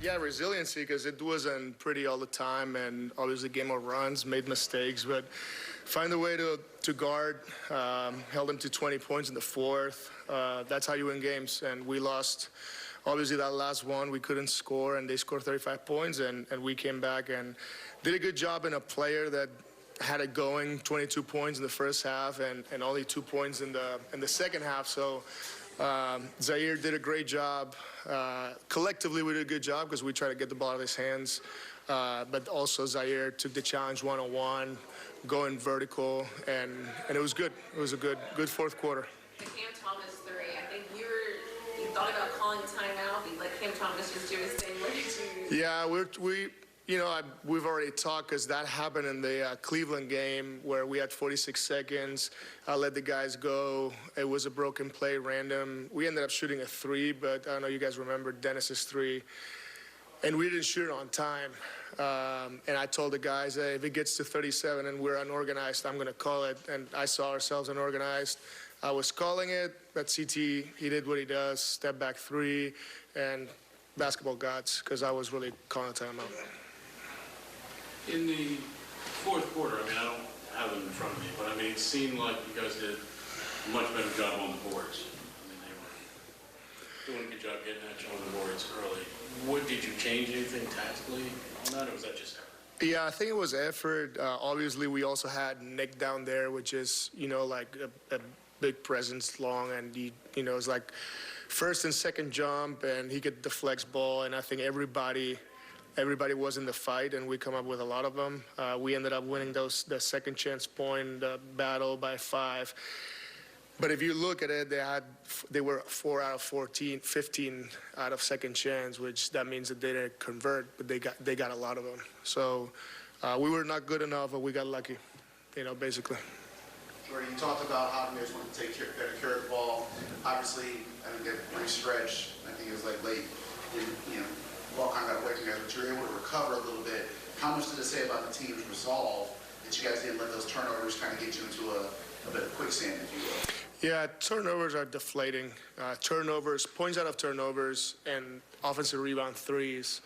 Yeah, resiliency, because it wasn't pretty all the time, and obviously game of runs, made mistakes, but find a way to guard, held them to 20 points in the fourth. That's how you win games, and we lost. Obviously, that last one, we couldn't score, and they scored 35 points, and we came back and did a good job in a player that had it going, 22 points in the first half and only 2 points in the second half. So Zaire did a great job. Collectively, we did a good job because we tried to get the ball out of his hands. But also Zaire took the challenge one-on-one, going vertical, and it was good. It was a good fourth quarter. The Cam Thomas three, I think you thought about calling timeout, but let Cam Thomas just do his thing. What did you? Yeah, we've already talked, because that happened in the Cleveland game where we had 46 seconds. I let the guys go. It was a broken play, random. We ended up shooting a three, but I don't know, you guys remember Dennis's three. And we didn't shoot it on time. And I told the guys, hey, if it gets to 37 and we're unorganized, I'm going to call it. And I saw ourselves unorganized. I was calling it, but CT, he did what he does, step back three, and basketball gods, because I was really calling a timeout. In the fourth quarter, I don't have it in front of me, but it seemed like you guys did a much better job on the boards. They were doing a good job getting at you on the boards early. Did you change anything tactically on that, or was that just effort? Yeah, I think it was effort. Obviously, we also had Nick down there, which is, like a big presence, long, and it's like first and second jump, and he could deflect ball, and I think everybody was in the fight, and we come up with a lot of them. We ended up winning the second chance point battle by 5. But if you look at it, they were 4 out of 14, 15 out of second chance, which that means that they didn't convert, but they got a lot of them. So we were not good enough, but we got lucky, basically. Jordi, you talked about how you guys want to take better care of the ball. Obviously, I think that brief stretch, I think it was like late, the ball kind of got away from you guys, but you were able to recover a little bit. How much did it say about the team's resolve that you guys didn't let those turnovers kind of get you into a bit of quicksand, if you will? Yeah, turnovers are deflating. Points out of turnovers, and offensive rebound threes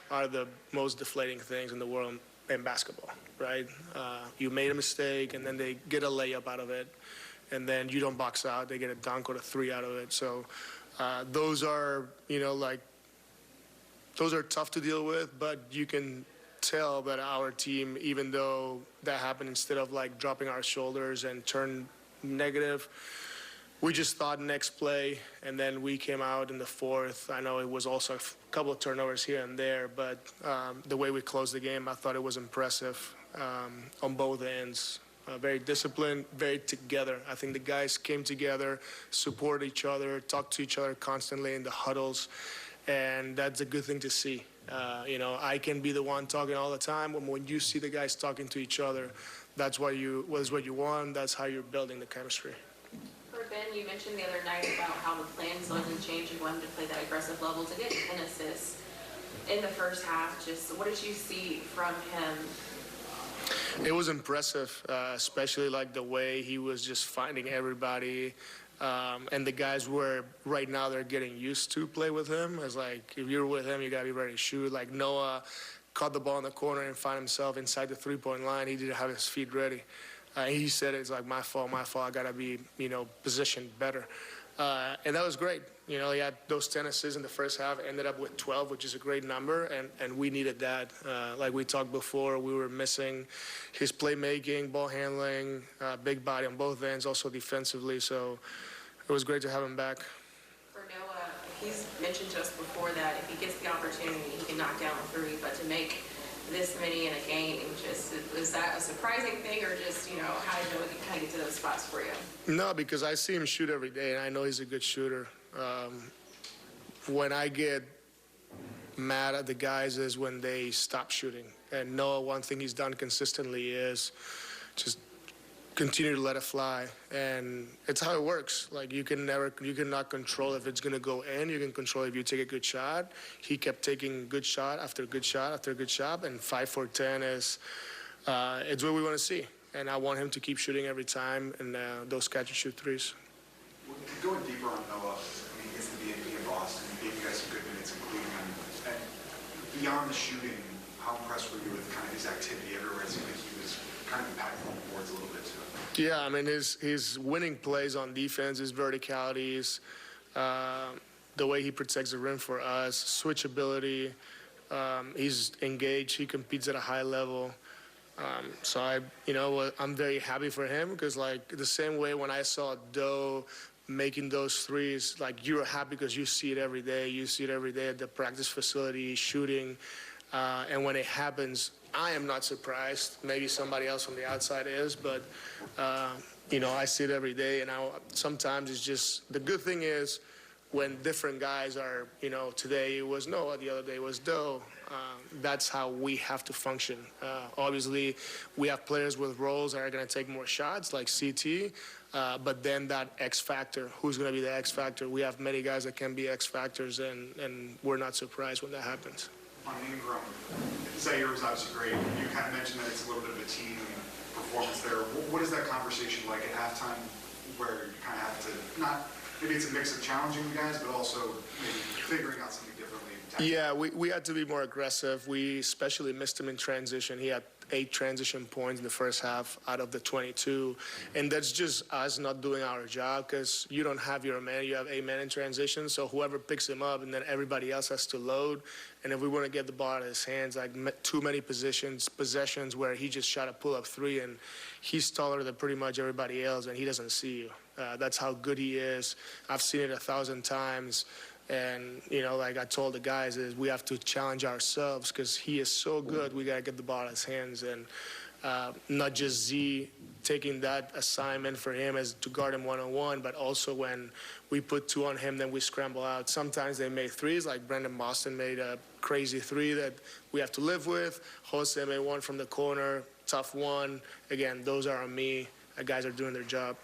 are the most deflating things in the world in basketball, right? You made a mistake, and then they get a layup out of it, and then you don't box out. They get a dunk or a three out of it. So those are, those are tough to deal with, but you can tell that our team, even though that happened, instead of dropping our shoulders and turn negative, we just thought next play, and then we came out in the fourth. I know it was also a couple of turnovers here and there, but the way we closed the game, I thought it was impressive on both ends. Very disciplined, very together. I think the guys came together, supported each other, talked to each other constantly in the huddles, and that's a good thing to see. I can be the one talking all the time. When you see the guys talking to each other, that's what you want. That's how you're building the chemistry. For Ben, you mentioned the other night about how the plans wasn't changed. You wanted to play that aggressive level to get 10 assists in the first half. Just what did you see from him? It was impressive, especially the way he was just finding everybody. And the guys right now they're getting used to play with him. It's if you're with him, you got to be ready to shoot. Noah caught the ball in the corner and found himself inside the three-point line. He didn't have his feet ready. He said it's my fault. I got to be, positioned better. And that was great. He had those 10 assists in the first half, ended up with 12, which is a great number, and we needed that. Like we talked before, we were missing his playmaking, ball handling, big body on both ends, also defensively. So it was great to have him back. For Noah, he's mentioned to us before that if he gets the opportunity, he can knock down a three, but to make this many in a game, was that a surprising thing, or just, how did Noah kind of get to those spots for you? No, because I see him shoot every day, and I know he's a good shooter. When I get mad at the guys is when they stop shooting. And Noah, one thing he's done consistently is just continue to let it fly, and it's how it works. You cannot control if it's gonna go in. You can control if you take a good shot. He kept taking good shot after good shot after good shot, and 5 for 10 is it's what we want to see. And I want him to keep shooting every time, and those catch and shoot threes. Going deeper on Noah, he's the MVP in Boston. He gave you guys some good minutes in Cleveland. And beyond the shooting, how impressed were you with kind of his activity? Everywhere it seemed like he was kind of impactful on the boards a little bit too. Yeah, I mean, his winning plays on defense, his verticalities, the way he protects the rim for us, switchability. He's engaged. He competes at a high level. So I'm very happy for him because, like, the same way when I saw Doe making those threes, like, you're happy because you see it every day. You see it every day at the practice facility, shooting. And when it happens, I am not surprised. Maybe somebody else on the outside is, but, I see it every day. And sometimes it's just, the good thing is when different guys are, today it was Noah, the other day was Doe. That's how we have to function. Obviously, we have players with roles that are going to take more shots, like CT, but then that X factor, who's going to be the X factor? We have many guys that can be X factors, and we're not surprised when that happens. On Ingram, Zaire was obviously great. You kind of mentioned that it's a little bit of a team performance there. What is that conversation like at halftime where you kind of have to, not, maybe it's a mix of challenging the guys, but also maybe figuring out something differently? Yeah, we had to be more aggressive. We especially missed him in transition. He had 8 transition points in the first half out of the 22. And that's just us not doing our job because you don't have your man. You have a man in transition. So whoever picks him up and then everybody else has to load. And if we want to get the ball out of his hands, like too many possessions where he just shot a pull-up 3 and he's taller than pretty much everybody else and he doesn't see you. That's how good he is. I've seen it 1,000 times. And, like I told the guys, is we have to challenge ourselves because he is so good. We got to get the ball in his hands. And not just Z taking that assignment for him as to guard him one-on-one, but also when we put 2 on him, then we scramble out. Sometimes they made threes, like Brandon Boston made a crazy 3 that we have to live with. Jose made one from the corner, tough one. Again, those are on me. The guys are doing their job.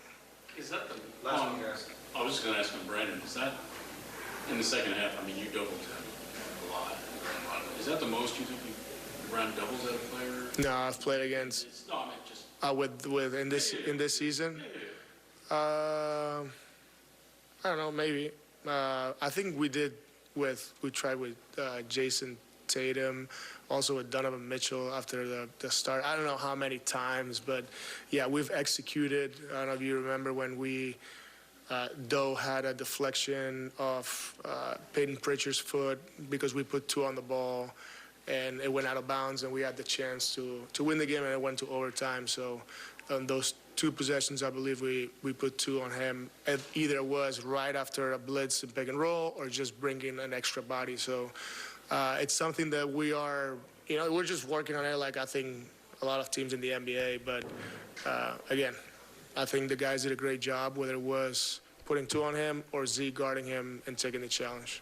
Is that the last one, guys? I was just going to ask him, Brandon, is that in the second half? I mean, you doubled him a lot. Is that the most you think you ran doubles at a player? No, I've played against No, I mean, just with in this season. I don't know, maybe. I think we tried with Jason Tatum, also with Donovan Mitchell after the start. I don't know how many times, but yeah, we've executed. I don't know if you remember when Doe had a deflection of Peyton Pritchard's foot because we put 2 on the ball and it went out of bounds and we had the chance to win the game and it went to overtime. So on those 2 possessions, I believe we put 2 on him. It either was right after a blitz and pick and roll or just bringing an extra body. So it's something that we are, we're just working on it like I think a lot of teams in the NBA. But again, I think the guys did a great job, whether it was putting 2 on him or Z guarding him and taking the challenge.